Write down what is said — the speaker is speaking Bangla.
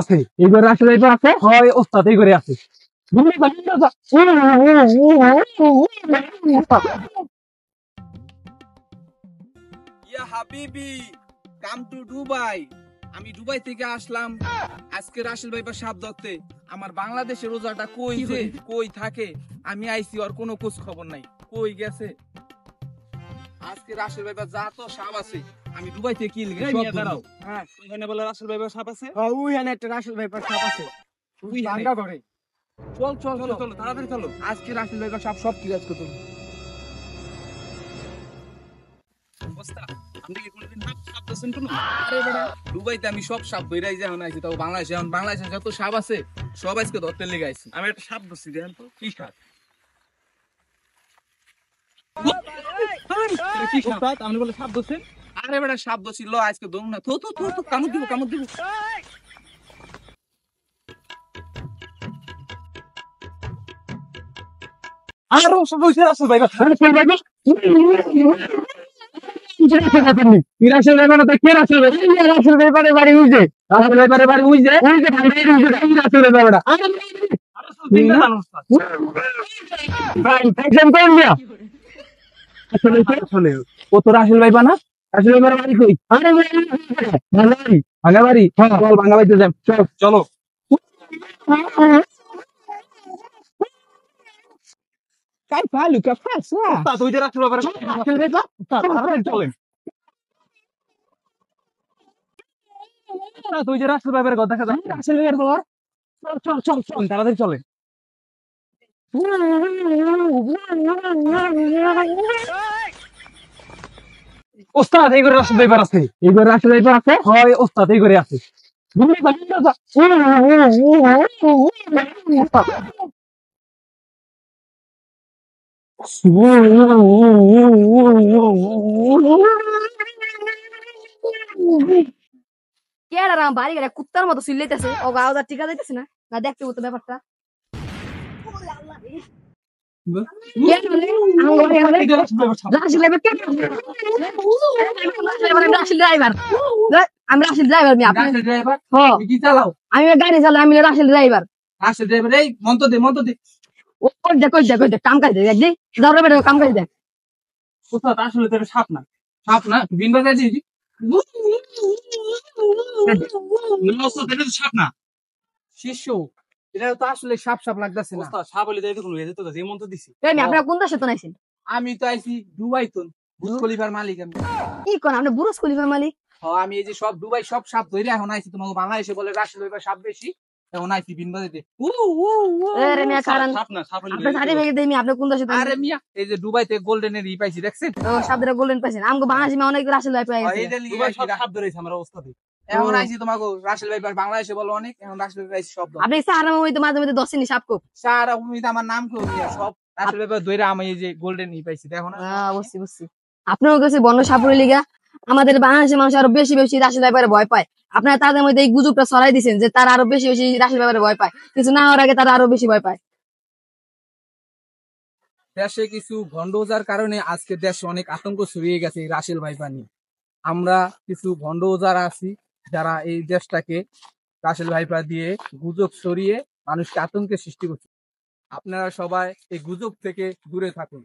আছে এইবার আসলে এটা আছে হয় ওস্তাদই করে আছে ইয়া হাবিবি কাম টু দুবাই। আমি দুবাই থেকে আসলাম আজকে রাসেল ভাইবার সাপ ধরতে। আমার বাংলাদেশের রোজাটা কই যে কই থাকে আমি আইছি আর কোনো খোঁজ খবর নাই, কই গেছে। আজকে রাসেল ভাইবার যা তো সাপ আছে আমি দুবাই থেকে কি লিখে সব দাঁড়াও। হ্যাঁ ওইখানে বলে রাসেল ভাইবার সাপ আছে। ওইখানে একটা রাসেল ভাইবার সাপ আছে। তুই ভাঙ্গা করে চল চল চলো চলো তাড়াতাড়ি চলো। আজকে রাসেল ভাইবার সাপ সব ক্লিয়ার করতে হবে। দুবাইতে আমি সব সাপ ধরে এখন আইছি, তাও বাংলাদেশে এখন বাংলাদেশে যত সাপ আছে সব আজকে ধরতে লেগে আইছি। আমি একটা সাপ ধরছি দেখেন তো কি সাপ। কি সাপ আপনি বলে সাপ ধরছেন? আরে বেটা সাপ ধরছি ল আজকে দম না, থু থু থু থু, কামড় দিব কামড় দিব। আরো সব হইছে রাসেল ভাইবার রাসেল ভাইবার তো কে রাসেল ভাই? রাসেল ভাইবারের বাড়ি উইছে, রাসেল ভাইবারের বাড়ি উইছে উইছে ভাঙাই উইছে রাসেল ভাইবারটা ভাই ফ্যাকশন কোন দিয়া আসলে আসলে ও তো রাসেল ভাইবা না? রাসেল ভাইবারের বাড়ি কই? আরে ভাঙাবাড়ি ভাঙাবাড়ি হ্যাঁ চল ভাঙাবাড়িতে যাই চল চলো। কাই পালু কা ফাসা উস্তাদ ওই যে রাসেল ভাইবারের রাসেল ভাইবা উস্তাদ তাড়াতাড়ি চলেন। উস্তাদ ওই যে রাসেল ভাইবারের কথা দেখা যায় রাসেল ভাইবারের ঘর। চল চল চল চল তাড়াতাড়ি চলেন। ওস্তাদ এই করে রাসেল ভাইবার আছে, এই করে রাসেল ভাইবার আছে হয় ওস্তাদ এই করে আছে। কে আর আমার বাড়ি গেলে কুত্তার মতো চিল্লাইতেছে ও গাও দা টিকা দিতেছে না না দেখতে মতো ব্যাপারটা আমি রাশিদ ড্রাইভার রাসেল ড্রাইভার আমি কি চালাও? গাড়ি চালাই আমি রাশিদ ড্রাইভার রাসেল ড্রাইভার এই মন্ত দে মন্ত দে। ও কই কাম কাজ দেখ দি যাও রে বেটা কাম কাজ দেখ ওস্তাদ আসলে তো সাপ না। সাপ না বিন বাজাই দিয়েছি। ওস্তাদ এটা তো সাপ না। শিষ্য এটা তো আসলে সাপ সাপ লাগতেছে না। ওস্তাদ সাপ হলে দেখুন এই তো যে মন্ত্র দিছি। আমি আপনারা কোন দেশে তো নাইছেন আমি তো আইছি দুবাই তো, বুর্জ খলিফার মালিক আমি। কি কোন আপনি বুরুজ খলিফার মালিক আমি এই যে সব দুবাই সব সাপ ধরে এখন আইছি। তোমাকে বাংলাদেশে বলে রাসেল ভাইবার সাপ বেশি, এখন আইছি বিন বাজাইতে। আরে মিয়া কারণ সাপ না সাপ হলে আপনি সারি ভেগে দেই আপনি কোন দেশে আরে মিয়া এই যে দুবাইতে গোল্ডেনের ই পাইছি দেখছেন? ও সাবধানে গোল্ডেন পাইছেন আমগো বাংলাদেশে অনেক রাশিদ ভাই পাই গেছে এইটা লিগে দুবাই আইছি। সব সাপ ধরেছে আমরা ওস্তাদে। এখন আইছি তোমাকে রাসেল ভাইবার বাংলাদেশে বলো অনেক, এখন রাসেল ভাইবার আইছি সব। আপনি সারা মধ্যে মাঝে মধ্যে দশিনি সাপ কোপ সারা ভূমিতে আমার নাম কেউ নিয়ে সব রাসেল ভাইবার ধরে আমি এই যে গোল্ডেন ই পাইছি দেখো না। বুঝছি আপনার কাছে বন্য সাপুরের লিগা আমাদের বাংলাদেশের মানুষ আরো বেশি বেশি রাশিদ ভাইপারে ভয় পায়। আপনারা তাদের মধ্যে এই গুজবটা ছড়াই দিচ্ছেন যে তারা আরো বেশি বেশি রাশিদ ভাইপারে ভয় পায়, কিছু না হওয়ার আগে তারা আরো বেশি ভয় পায়। দেশে কিছু ভন্ডোজার কারণে আজকে দেশে অনেক আতঙ্ক ছড়িয়ে গেছে এই রাসেল ভাইপা নিয়ে। আমরা কিছু ভন্ডোজার আছি যারা এই দেশটাকে রাসেল ভাইপা দিয়ে গুজব ছড়িয়ে মানুষকে আতঙ্কের সৃষ্টি করছে। আপনারা সবাই এই গুজব থেকে দূরে থাকুন।